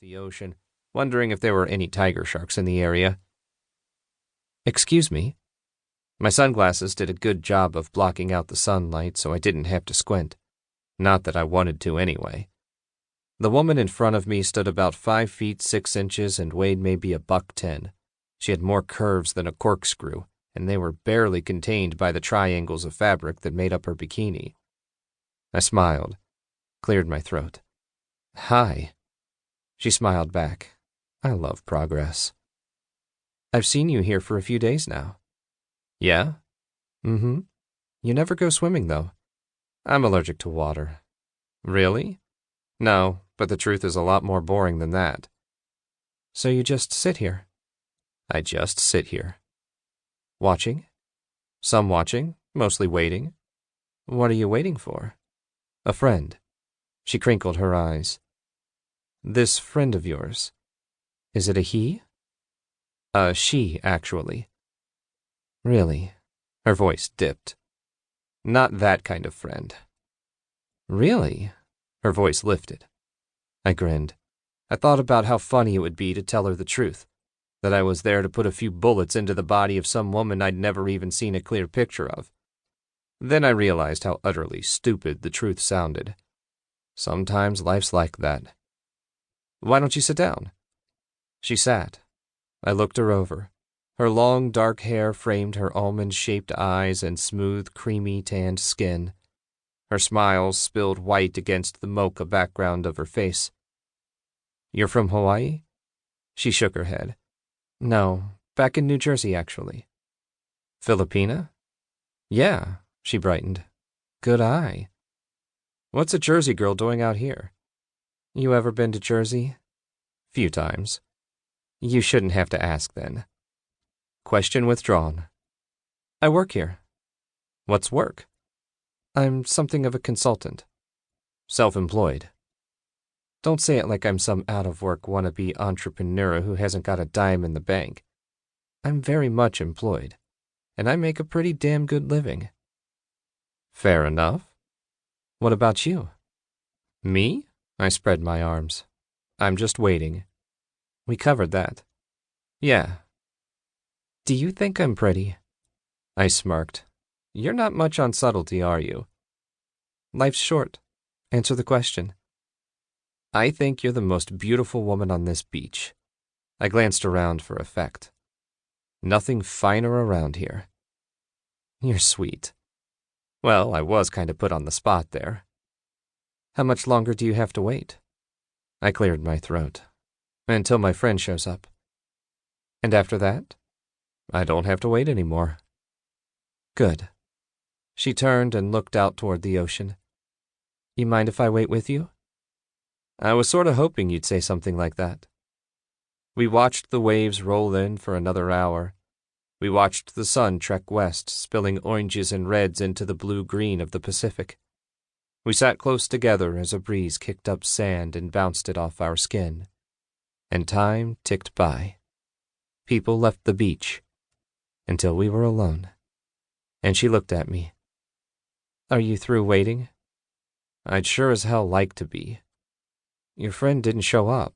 the ocean, wondering if there were any tiger sharks in the area. "Excuse me?" My sunglasses did a good job of blocking out the sunlight, so I didn't have to squint. Not that I wanted to anyway. The woman in front of me stood about 5 feet 6 inches and weighed maybe $110. She had more curves than a corkscrew, and they were barely contained by the triangles of fabric that made up her bikini. I smiled, cleared my throat. "Hi." She smiled back. I love progress. "I've seen you here for a few days now." "Yeah?" "Mm-hmm. You never go swimming, though." "I'm allergic to water." "Really?" "No, but the truth is a lot more boring than that." "So you just sit here?" "I just sit here." "Watching?" "Some watching, mostly waiting." "What are you waiting for?" "A friend." She crinkled her eyes. "This friend of yours, is it a he?" She, actually." "Really?" Her voice dipped. "Not that kind of friend." "Really?" Her voice lifted. I grinned. I thought about how funny it would be to tell her the truth, that I was there to put a few bullets into the body of some woman I'd never even seen a clear picture of. Then I realized how utterly stupid the truth sounded. Sometimes life's like that. "Why don't you sit down?" She sat. I looked her over. Her long, dark hair framed her almond-shaped eyes and smooth, creamy, tanned skin. Her smile spilled white against the mocha background of her face. "You're from Hawaii?" She shook her head. "No, back in New Jersey, actually." "Filipina?" "Yeah," she brightened. "Good eye." "What's a Jersey girl doing out here?" "You ever been to Jersey?" "Few times." "You shouldn't have to ask, then." Question withdrawn. "I work here." "What's work?" "I'm something of a consultant." "Self-employed." "Don't say it like I'm some out-of-work wannabe entrepreneur who hasn't got a dime in the bank. I'm very much employed, and I make a pretty damn good living." "Fair enough. What about you?" "Me?" I spread my arms. "I'm just waiting." "We covered that." "Yeah." "Do you think I'm pretty?" I smirked. "You're not much on subtlety, are you?" "Life's short. Answer the question." "I think you're the most beautiful woman on this beach." I glanced around for effect. "Nothing finer around here." "You're sweet." Well, I was kind of put on the spot there. "How much longer do you have to wait?" I cleared my throat. "Until my friend shows up." "And after that?" "I don't have to wait anymore." "Good." She turned and looked out toward the ocean. "You mind if I wait with you?" I was sort of hoping you'd say something like that. We watched the waves roll in for another hour. We watched the sun trek west, spilling oranges and reds into the blue-green of the Pacific. We sat close together as a breeze kicked up sand and bounced it off our skin. And time ticked by. People left the beach, until we were alone. And she looked at me. "Are you through waiting?" "I'd sure as hell like to be." "Your friend didn't show up.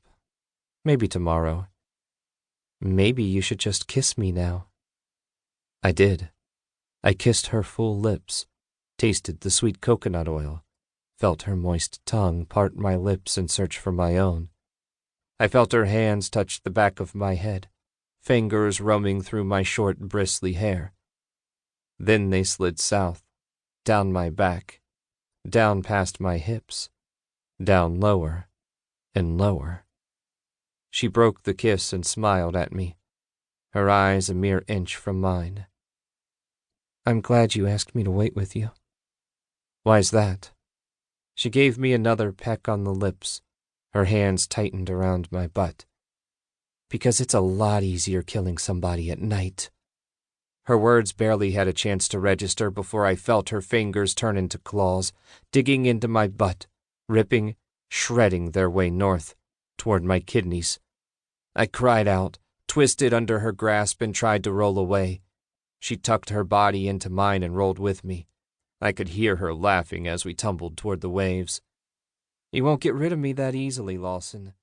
Maybe tomorrow." "Maybe you should just kiss me now." I did. I kissed her full lips, tasted the sweet coconut oil, felt her moist tongue part my lips and search for my own. I felt her hands touch the back of my head, fingers roaming through my short, bristly hair. Then they slid south, down my back, down past my hips, down lower and lower. She broke the kiss and smiled at me, her eyes a mere inch from mine. "I'm glad you asked me to wait with you." "Why's that?" She gave me another peck on the lips, her hands tightened around my butt. "Because it's a lot easier killing somebody at night." Her words barely had a chance to register before I felt her fingers turn into claws, digging into my butt, ripping, shredding their way north, toward my kidneys. I cried out, twisted under her grasp, and tried to roll away. She tucked her body into mine and rolled with me. I could hear her laughing as we tumbled toward the waves. "You won't get rid of me that easily, Lawson."